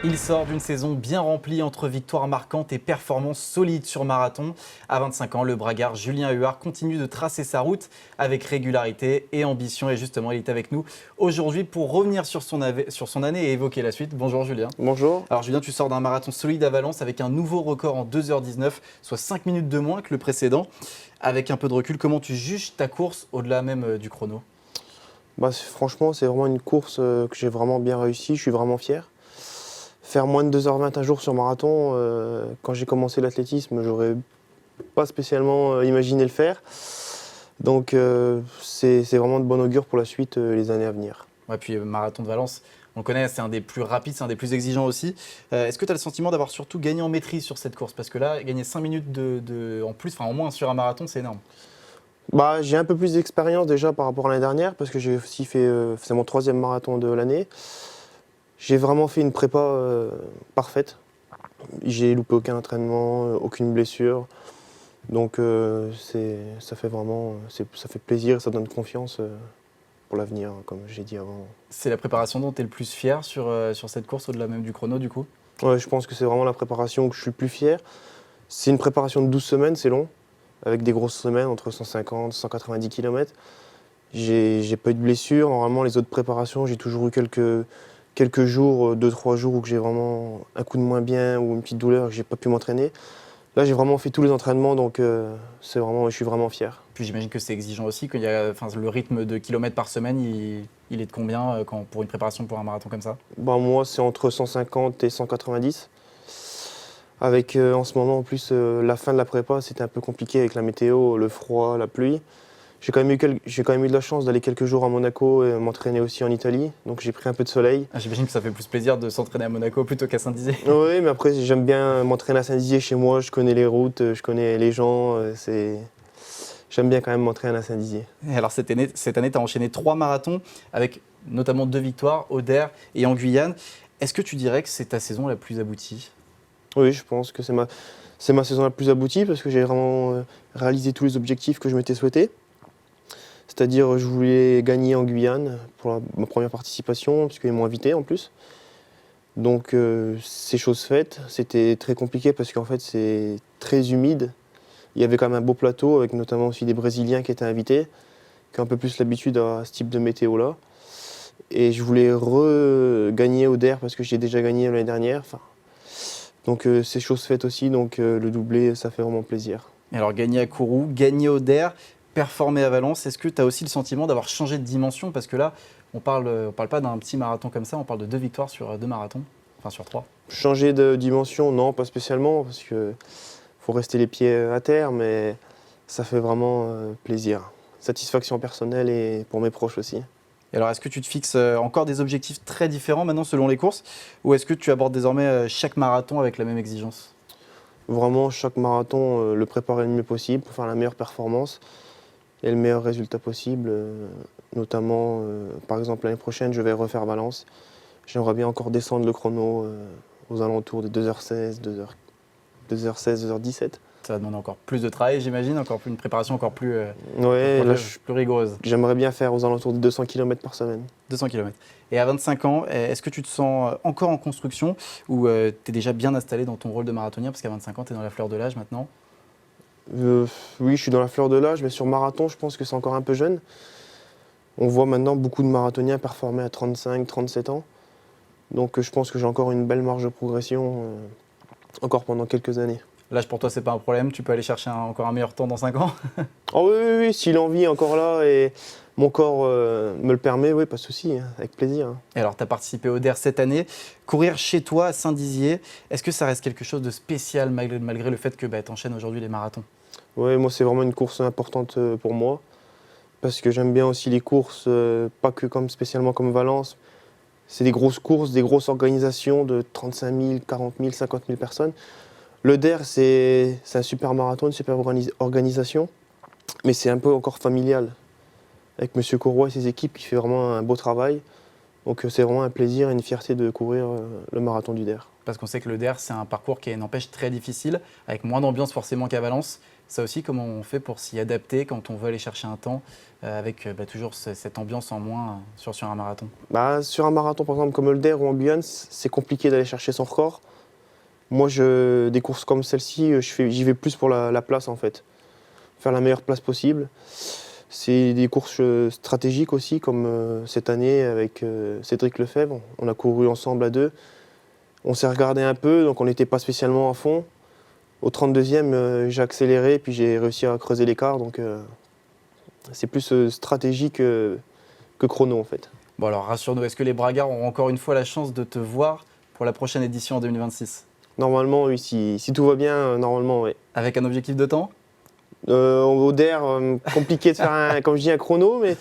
Il sort d'une saison bien remplie entre victoires marquantes et performances solides sur marathon. À 25 ans, le bragard Julien Huard continue de tracer sa route avec régularité et ambition. Et justement, il est avec nous aujourd'hui pour revenir sur son année et évoquer la suite. Bonjour Julien. Bonjour. Alors Julien, tu sors d'un marathon solide à Valence avec un nouveau record en 2h19, soit 5 minutes de moins que le précédent. Avec un peu de recul, comment tu juges ta course au-delà même du chrono ? Franchement, c'est vraiment une course que j'ai vraiment bien réussi. Je suis vraiment fier. Faire moins de 2h20 un jour sur marathon, quand j'ai commencé l'athlétisme, j'aurais pas spécialement imaginé le faire. Donc c'est vraiment de bon augure pour la suite, les années à venir. Ouais, puis marathon de Valence, on le connaît, c'est un des plus rapides, c'est un des plus exigeants aussi. Est-ce que tu as le sentiment d'avoir surtout gagné en maîtrise sur cette course ? Parce que là, gagner 5 minutes en plus, enfin en moins sur un marathon, c'est énorme. J'ai un peu plus d'expérience déjà par rapport à l'année dernière, parce que j'ai aussi fait, c'est mon 3e marathon de l'année. J'ai vraiment fait une prépa parfaite. J'ai loupé aucun entraînement, aucune blessure. Donc ça fait plaisir, ça donne confiance pour l'avenir, comme j'ai dit avant. C'est la préparation dont tu es le plus fier sur cette course, au-delà même du chrono du coup ? Ouais, je pense que c'est vraiment la préparation que je suis le plus fier. C'est une préparation de 12 semaines, c'est long, avec des grosses semaines, entre 150 et 190 km. J'ai pas eu de blessure. Normalement, les autres préparations, j'ai toujours eu quelques jours, 2-3 jours où j'ai vraiment un coup de moins bien ou une petite douleur, que j'ai pas pu m'entraîner. Là, j'ai vraiment fait tous les entraînements, donc je suis vraiment fier. Puis j'imagine que c'est exigeant aussi, le rythme de kilomètres par semaine, il est de combien pour une préparation pour un marathon comme ça ? Moi, c'est entre 150 et 190. Avec en ce moment, en plus, la fin de la prépa, c'était un peu compliqué avec la météo, le froid, la pluie. J'ai quand même eu de la chance d'aller quelques jours à Monaco et m'entraîner aussi en Italie, donc j'ai pris un peu de soleil. J'imagine que ça fait plus plaisir de s'entraîner à Monaco plutôt qu'à Saint-Dizier. Oui, mais après j'aime bien m'entraîner à Saint-Dizier chez moi, je connais les routes, je connais les gens, j'aime bien quand même m'entraîner à Saint-Dizier. Et alors cette année, tu as enchaîné 3 marathons avec notamment 2 victoires, au Der et en Guyane. Est-ce que tu dirais que c'est ta saison la plus aboutie ? Oui, je pense que c'est ma saison la plus aboutie parce que j'ai vraiment réalisé tous les objectifs que je m'étais souhaité. C'est-à-dire, je voulais gagner en Guyane pour ma première participation, puisqu'ils m'ont invité en plus. Donc, c'est chose faite. C'était très compliqué parce qu'en fait, c'est très humide. Il y avait quand même un beau plateau, avec notamment aussi des Brésiliens qui étaient invités, qui ont un peu plus l'habitude à ce type de météo-là. Et je voulais regagner au Der parce que j'ai déjà gagné l'année dernière. Donc, c'est chose faite aussi. Donc, le doublé, ça fait vraiment plaisir. Et alors, gagner à Kourou, gagner au Der, performer à Valence, est-ce que tu as aussi le sentiment d'avoir changé de dimension ? Parce que là, on parle pas d'un petit marathon comme ça, on parle de 2 victoires sur 2 marathons, enfin sur 3. Changer de dimension, non, pas spécialement, parce qu'il faut rester les pieds à terre, mais ça fait vraiment plaisir. Satisfaction personnelle et pour mes proches aussi. Et alors, est-ce que tu te fixes encore des objectifs très différents maintenant selon les courses ? Ou est-ce que tu abordes désormais chaque marathon avec la même exigence ? Vraiment, chaque marathon, le préparer le mieux possible pour faire la meilleure performance et le meilleur résultat possible. Notamment, par exemple, l'année prochaine, je vais refaire Valence. J'aimerais bien encore descendre le chrono aux alentours de 2h16, 2h17. Ça va demander encore plus de travail, j'imagine, une préparation encore plus rigoureuse. J'aimerais bien faire aux alentours de 200 km par semaine. 200 km. Et à 25 ans, est-ce que tu te sens encore en construction ou tu es déjà bien installé dans ton rôle de marathonien ? Parce qu'à 25 ans, tu es dans la fleur de l'âge maintenant. Oui, je suis dans la fleur de l'âge, mais sur marathon, je pense que c'est encore un peu jeune. On voit maintenant beaucoup de marathoniens performer à 35, 37 ans. Donc je pense que j'ai encore une belle marge de progression, encore pendant quelques années. L'âge pour toi, c'est pas un problème, tu peux aller chercher encore un meilleur temps dans 5 ans ? Oh oui, si l'envie est encore là et mon corps me le permet, oui, pas de souci, avec plaisir. Et alors, tu as participé au Der cette année. Courir chez toi à Saint-Dizier, est-ce que ça reste quelque chose de spécial malgré le fait que tu enchaînes aujourd'hui les marathons ? Oui, moi c'est vraiment une course importante pour moi, parce que j'aime bien aussi les courses, pas que spécialement comme Valence. C'est des grosses courses, des grosses organisations de 35 000, 40 000, 50 000 personnes. Le Der, c'est un super marathon, une super organisation, mais c'est un peu encore familial. Avec M. Courroy et ses équipes, il fait vraiment un beau travail. Donc c'est vraiment un plaisir et une fierté de courir le marathon du Der. Parce qu'on sait que le Der, c'est un parcours qui n'empêche très difficile, avec moins d'ambiance forcément qu'à Valence. Ça aussi, comment on fait pour s'y adapter quand on veut aller chercher un temps avec toujours cette ambiance en moins sur un marathon? Bah, sur un marathon, par exemple, comme Older ou en Guyane, c'est compliqué d'aller chercher son record. Moi, des courses comme celle-ci, j'y vais plus pour la place, en fait. Faire la meilleure place possible. C'est des courses stratégiques aussi, comme cette année avec Cédric Lefebvre. On a couru ensemble à deux. On s'est regardé un peu, donc on n'était pas spécialement à fond. Au 32e, j'ai accéléré, puis j'ai réussi à creuser l'écart. Donc c'est plus stratégique que chrono, en fait. Bon alors rassure-nous, est-ce que les Bragards auront encore une fois la chance de te voir pour la prochaine édition en 2026? Normalement, oui, si tout va bien, normalement, oui. Avec un objectif de temps? Au DER, compliqué de faire comme je dis, un chrono, mais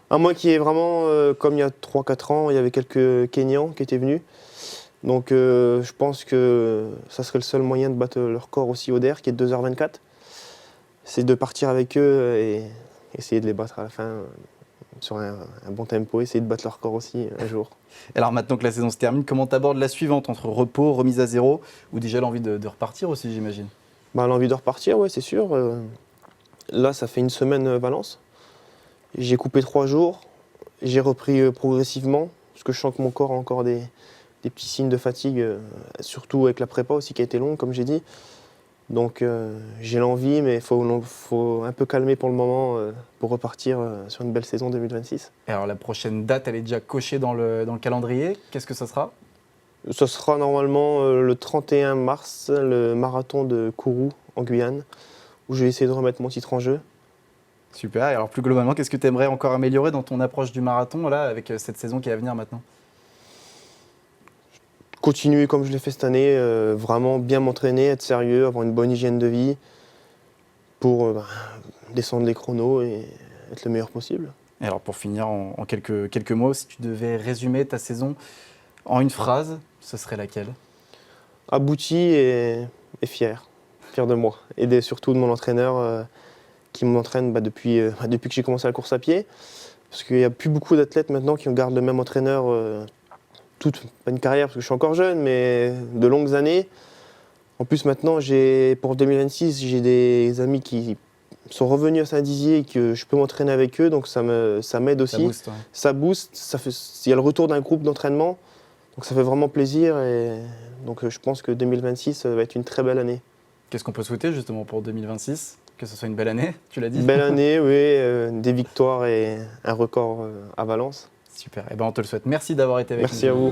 à moins qu'il y ait vraiment, comme il y a 3-4 ans, il y avait quelques Kenyans qui étaient venus. Donc je pense que ça serait le seul moyen de battre leur record aussi au DER, qui est de 2h24. C'est de partir avec eux et essayer de les battre à la fin sur un bon tempo, essayer de battre leur record aussi un jour. Alors maintenant que la saison se termine, comment t'abordes la suivante entre repos, remise à zéro ou déjà l'envie de repartir aussi, j'imagine? Bah, l'envie de repartir, oui, c'est sûr. Là, ça fait une semaine Valence. J'ai coupé 3 jours. J'ai repris progressivement, parce que je sens que mon corps a encore des petits signes de fatigue, surtout avec la prépa aussi qui a été longue, comme j'ai dit. Donc j'ai l'envie, mais il faut un peu calmer pour le moment pour repartir sur une belle saison 2026. Et alors la prochaine date, elle est déjà cochée dans le calendrier. Qu'est-ce que ça sera? Ce sera normalement le 31 mars, le marathon de Kourou en Guyane, où je vais essayer de remettre mon titre en jeu. Super. Et alors plus globalement, qu'est-ce que tu aimerais encore améliorer dans ton approche du marathon là, avec cette saison qui va venir maintenant? Continuer comme je l'ai fait cette année, vraiment bien m'entraîner, être sérieux, avoir une bonne hygiène de vie pour descendre les chronos et être le meilleur possible. Et alors pour finir en quelques mots, si tu devais résumer ta saison en une phrase, ce serait laquelle? Abouti et fier de moi. Et surtout de mon entraîneur qui m'entraîne depuis que j'ai commencé la course à pied. Parce qu'il n'y a plus beaucoup d'athlètes maintenant qui gardent le même entraîneur pas une carrière parce que je suis encore jeune, mais de longues années. En plus maintenant, pour 2026, j'ai des amis qui sont revenus à Saint-Dizier et que je peux m'entraîner avec eux, donc ça m'aide aussi. Ça booste, ouais. Ça booste, il y a le retour d'un groupe d'entraînement, donc ça fait vraiment plaisir. Et donc je pense que 2026 va être une très belle année. Qu'est-ce qu'on peut souhaiter justement pour 2026? Que ce soit une belle année, tu l'as dit? Belle année, oui, des victoires et un record à Valence. Super, et ben on te le souhaite. Merci d'avoir été avec nous. Merci à vous.